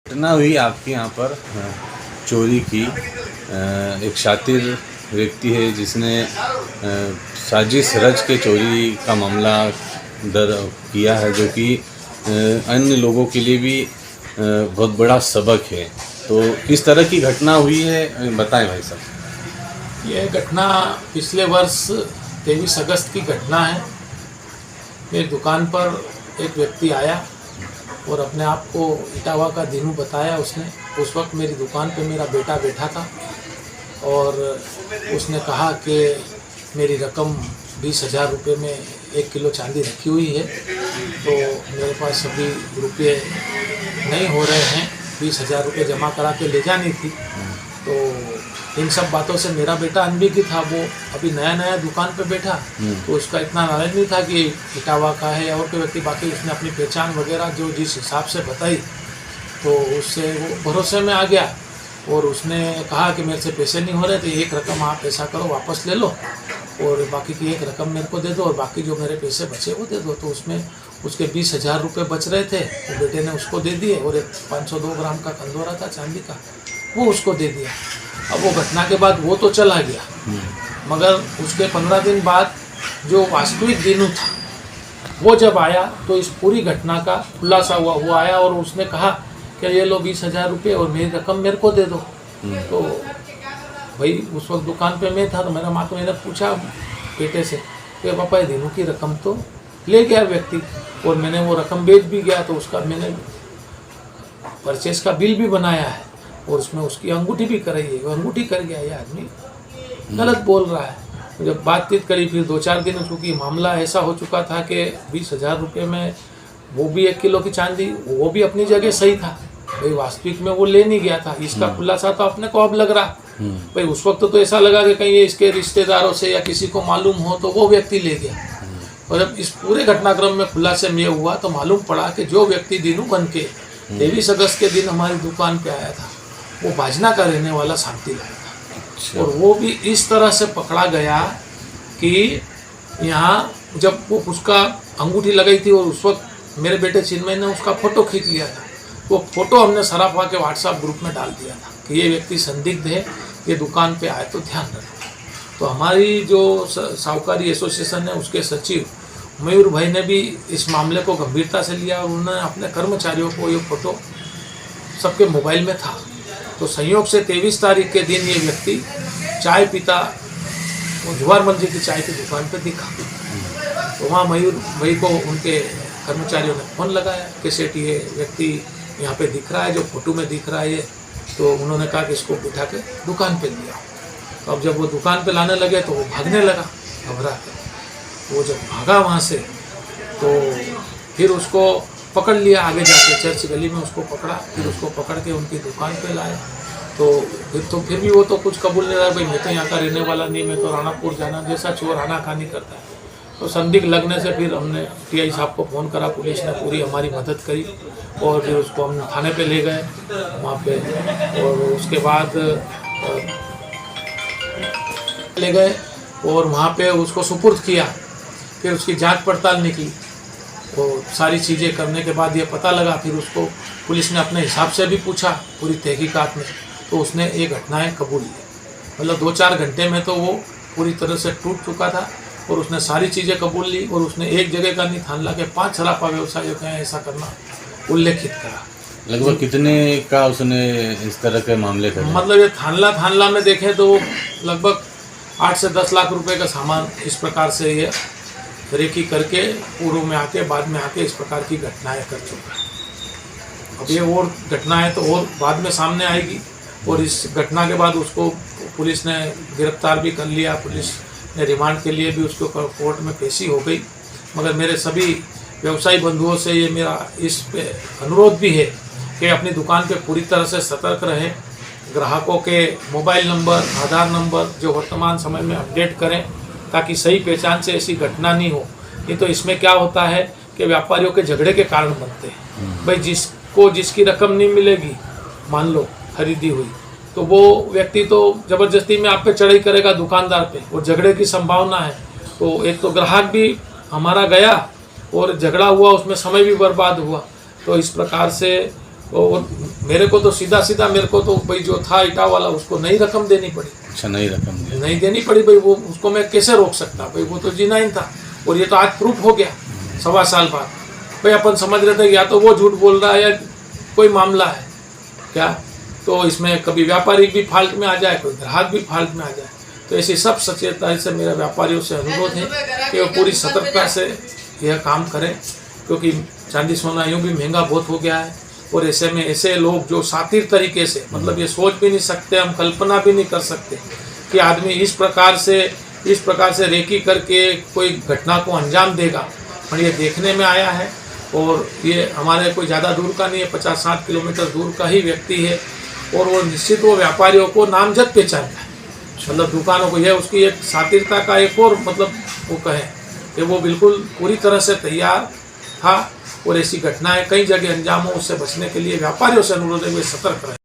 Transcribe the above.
घटना हुई आपके यहाँ पर चोरी की। एक शातिर व्यक्ति है जिसने साजिश रच के चोरी का मामला किया है, जो कि अन्य लोगों के लिए भी बहुत बड़ा सबक है। तो किस तरह की घटना हुई है, बताएं भाई साहब। यह घटना पिछले वर्ष 23 अगस्त की घटना है। मेरी दुकान पर एक व्यक्ति आया और अपने आप को इटावा का दीनू बताया उसने। उस वक्त मेरी दुकान पे मेरा बेटा बैठा था और उसने कहा कि मेरी रकम 20,000 रुपये में 1 किलो चांदी रखी हुई है, तो मेरे पास अभी रुपये नहीं हो रहे हैं, 20,000 रुपये जमा करा के ले जानी थी। तो इन सब बातों से मेरा बेटा अनभिज्ञ था, वो अभी नया नया दुकान पे बैठा, तो उसका इतना नॉलेज नहीं था कि इटावा का है और कोई व्यक्ति। बाकी उसने अपनी पहचान वगैरह जो जिस हिसाब से बताई, तो उससे वो भरोसे में आ गया और उसने कहा कि मेरे से पैसे नहीं हो रहे, तो एक रकम आप ऐसा करो वापस ले लो और बाकी की एक रकम मेरे को दे दो और बाकी जो मेरे पैसे बचे वो दे दो। तो उसमें उसके 20,000 रुपये बच रहे थे, तो बेटे ने उसको दे दिए और एक 502 ग्राम का कंदोरा था चांदी का, वो उसको दे दिया। अब वो घटना के बाद वो तो चला गया, मगर उसके 15 दिन बाद जो वास्तविक दीनू था वो जब आया तो इस पूरी घटना का खुलासा हुआ। वो आया और उसने कहा कि ये लो 20,000 रुपये और मेरी रकम मेरे को दे दो। तो भाई उस वक्त दुकान पे मैं था, तो मेरा माँ को मैंने पूछा बेटे से कि पापा ये दीनू की रकम तो ले गया व्यक्ति और मैंने वो रकम बेच भी गया, तो उसका मैंने परचेस का बिल भी बनाया है और उसमें उसकी अंगूठी भी कराई है, वो अंगूठी कर गया, ये आदमी गलत बोल रहा है। जब बातचीत करी फिर 2-4 दिन चूँकि मामला ऐसा हो चुका था कि 20,000 रुपये में वो भी 1 किलो की चांदी, वो भी अपनी जगह सही था भाई, वास्तविक में वो ले नहीं गया था। इसका खुलासा तो अपने को अब लग रहा भाई, उस वक्त तो ऐसा लगा कि कहीं ये इसके रिश्तेदारों से या किसी को मालूम हो तो वो व्यक्ति ले गया। और जब इस पूरे घटनाक्रम में खुलासे में हुआ तो मालूम पड़ा कि जो व्यक्ति दीनू बन के 23 अगस्त के दिन हमारी दुकान पे आया था वो बाजना का रहने वाला शांति लाल था। और वो भी इस तरह से पकड़ा गया कि यहाँ जब वो उसका अंगूठी लगाई थी और उस वक्त मेरे बेटे चिन्मय ने उसका फ़ोटो खींच लिया था, वो फ़ोटो हमने सराफा के व्हाट्सएप ग्रुप में डाल दिया था कि ये व्यक्ति संदिग्ध है, ये दुकान पे आए तो ध्यान रखो। तो हमारी जो साहूकारी एसोसिएशन है उसके सचिव मयूर भाई ने भी इस मामले को गंभीरता से लिया और उन्होंने अपने कर्मचारियों को ये फ़ोटो सबके मोबाइल में था। तो संयोग से 23 तारीख के दिन ये व्यक्ति चाय पीता वो जुवार मंजी की चाय की दुकान पे दिखा। तो वहाँ मयूर भाई को उनके कर्मचारियों ने फ़ोन लगाया कि सेठ ये व्यक्ति यहाँ पे दिख रहा है, जो फोटो में दिख रहा है ये। तो उन्होंने कहा कि इसको बिठा के दुकान पे लिया। तो अब जब वो दुकान पे लाने लगे तो वो भागने लगा घबरा के। वो जब भागा वहाँ से तो फिर उसको पकड़ लिया, आगे जाके चर्च गली में उसको पकड़ा, फिर उसको पकड़ के उनकी दुकान पे लाया। तो फिर भी वो तो कुछ कबूल नहीं रहा, भाई मैं तो यहाँ का रहने वाला नहीं, मैं तो राणापुर जाना, जैसा चोर आनाकानी करता है। तो संदिग्ध लगने से फिर हमने टीआई साहब को फ़ोन करा, पुलिस ने पूरी हमारी मदद करी और फिर उसको हम थाने पे ले गए वहाँ पे। और उसके बाद ले गए और वहाँ पे उसको सुपुर्द किया। फिर उसकी जांच पड़ताल निकली और सारी चीज़ें करने के बाद ये पता लगा, फिर उसको पुलिस ने अपने हिसाब से भी पूछा पूरी तहकीकात में, तो उसने ये घटनाएं कबूल ली। मतलब 2-4 घंटे में तो वो पूरी तरह से टूट चुका था और उसने सारी चीज़ें कबूल ली। और उसने एक जगह का नहीं थान ला के 5 सराफा व्यवसायियों का ऐसा करना उल्लेखित करा। लगभग कितने का उसने इस तरह के मामले करे? मतलब ये थानला में देखें तो लगभग 8 से 10 लाख रुपए का सामान इस प्रकार से ये रेकी करके पूर्व में आके बाद में आके इस प्रकार की घटनाएं कर चुका है। अब ये और घटनाएं तो और बाद में सामने आएगी और इस घटना के बाद उसको पुलिस ने गिरफ्तार भी कर लिया, पुलिस ने रिमांड के लिए भी उसको कोर्ट में पेशी हो गई। मगर मेरे सभी व्यवसायी बंधुओं से ये मेरा इस पे अनुरोध भी है कि अपनी दुकान पे पूरी तरह से सतर्क रहें, ग्राहकों के मोबाइल नंबर, आधार नंबर जो वर्तमान समय में अपडेट करें ताकि सही पहचान से ऐसी घटना नहीं हो। नहीं तो इसमें क्या होता है कि व्यापारियों के झगड़े के कारण बनते हैं। भाई जिसकी रकम नहीं मिलेगी, मान लो खरीदी हुई, तो वो व्यक्ति तो ज़बरदस्ती में आप पे चढ़ाई करेगा दुकानदार पे और झगड़े की संभावना है। तो एक तो ग्राहक भी हमारा गया और झगड़ा हुआ, उसमें समय भी बर्बाद हुआ। तो इस प्रकार से और मेरे को तो सीधा सीधा मेरे को तो भाई जो था ईटा वाला उसको नई रकम देनी पड़ी। अच्छा, नई रकम दी। नहीं देनी पड़ी भाई, वो उसको मैं कैसे रोक सकता भाई, वो तो जीना था। और ये तो आज प्रूफ हो गया 1.25 साल बाद। भाई अपन समझ रहे थे कि या तो वो झूठ बोल रहा है या कोई मामला है क्या, तो इसमें कभी व्यापारी भी फाल्ट में आ जाए, कोई ग्राहक भी फाल्ट में आ जाए। तो ऐसी सब सचेतता से मेरा व्यापारियों से अनुरोध है कि वो पूरी सतर्कता से यह काम करें, क्योंकि चांदी सोना यूँ भी महंगा बहुत हो गया है। और ऐसे में ऐसे लोग जो शातिर तरीके से, मतलब ये सोच भी नहीं सकते, हम कल्पना भी नहीं कर सकते कि आदमी इस प्रकार से रेकी करके कोई घटना को अंजाम देगा। पर ये देखने में आया है, और ये हमारे कोई ज़्यादा दूर का नहीं है, 50-60 किलोमीटर दूर का ही व्यक्ति है। और वो निश्चित वो व्यापारियों को नामजद पहचानता है, मतलब दुकानों को। यह उसकी एक शातिरता का एक और मतलब वो कहें कि वो बिल्कुल पूरी तरह से तैयार था। और ऐसी घटनाएं कई जगह अंजाम हो, उससे बचने के लिए व्यापारियों से अनुरोध है वे सतर्क रहें।